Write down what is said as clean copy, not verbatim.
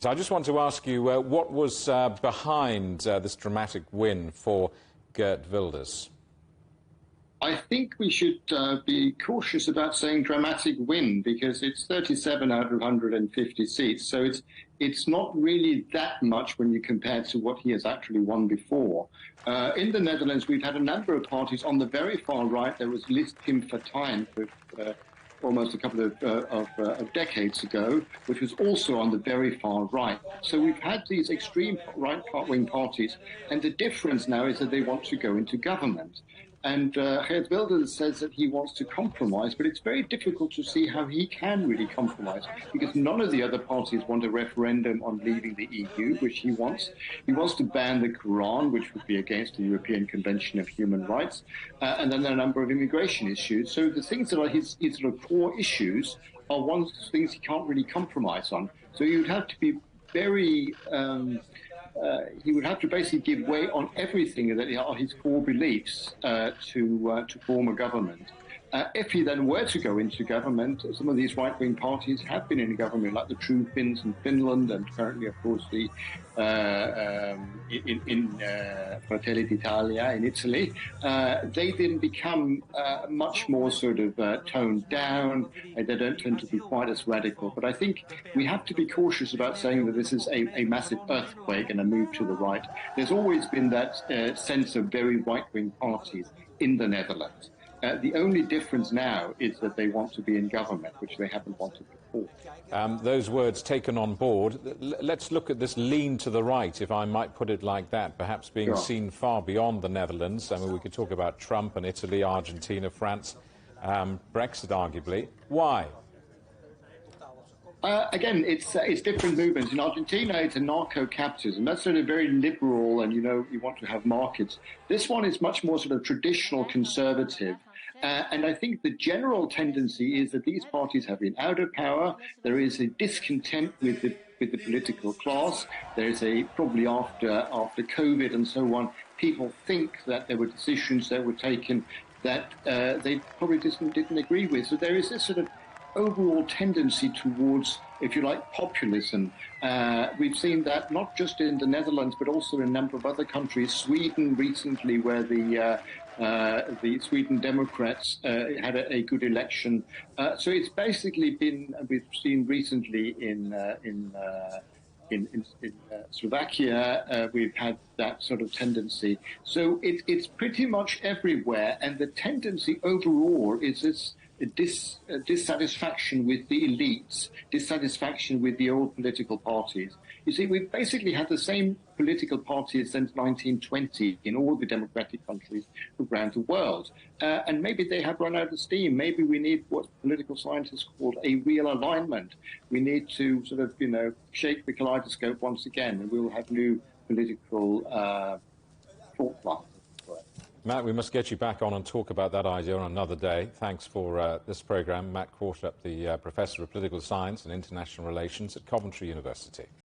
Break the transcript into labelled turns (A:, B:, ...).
A: So I just want to ask you, what was behind this dramatic win for Geert Wilders?
B: I think we should be cautious about saying dramatic win, because it's 37 out of 150 seats. So it's not really that much when you compare to what he has actually won before. In the Netherlands, we've had a number of parties on the very far right. There was List Pim Fortuyn almost a couple of decades ago, which was also on the very far right. So we've had these extreme right-wing parties, and the difference now is that they want to go into government. And Geert Wilders says that he wants to compromise, but it's very difficult to see how he can really compromise, because none of the other parties want a referendum on leaving the EU, which he wants. He wants to ban the Quran, which would be against the European Convention of Human Rights, and then there are a number of immigration issues. So the things that are his sort of core issues are things he can't really compromise on. So you'd have to be very... he would have to basically give way on everything that are his core beliefs to form a government. If he then were to go into government, some of these right-wing parties have been in government, like the True Finns in Finland, and currently, of course, the Fratelli d'Italia in Italy. They then become much more sort of toned down, and they don't tend to be quite as radical. But I think we have to be cautious about saying that this is a massive earthquake and a move to the right. There's always been that sense of very right-wing parties in the Netherlands. The only difference now is that they want to be in government, which they haven't wanted before.
A: Those words taken on board. Let's look at this lean to the right, if I might put it like that, perhaps being seen far beyond the Netherlands. I mean, we could talk about Trump and Italy, Argentina, France, Brexit, arguably. Why?
B: Again, it's different movements. In Argentina, it's anarcho-capitalism. That's sort of very liberal, and, you want to have markets. This one is much more sort of traditional conservative. And I think the general tendency is that these parties have been out of power. There is a discontent with the political class. There is probably after COVID and so on, people think that there were decisions that were taken that they probably didn't agree with. So there is this sort of overall tendency towards, if you like, populism. We've seen that not just in the Netherlands, but also in a number of other countries. Sweden recently, where the Sweden Democrats had a good election. So it's basically been, we've seen recently in Slovakia, we've had that sort of tendency. So it's pretty much everywhere, and the tendency overall is this dissatisfaction with the elites, dissatisfaction with the old political parties. You see, we've basically had the same political parties since 1920 in all the democratic countries around the world. And maybe they have run out of steam. Maybe we need what political scientists call a real alignment. We need to sort of, shake the kaleidoscope once again, and we will have new political thought lines.
A: Matt, we must get you back on and talk about that idea on another day. Thanks for this programme. Matt Qvortrup, the Professor of Political Science and International Relations at Coventry University.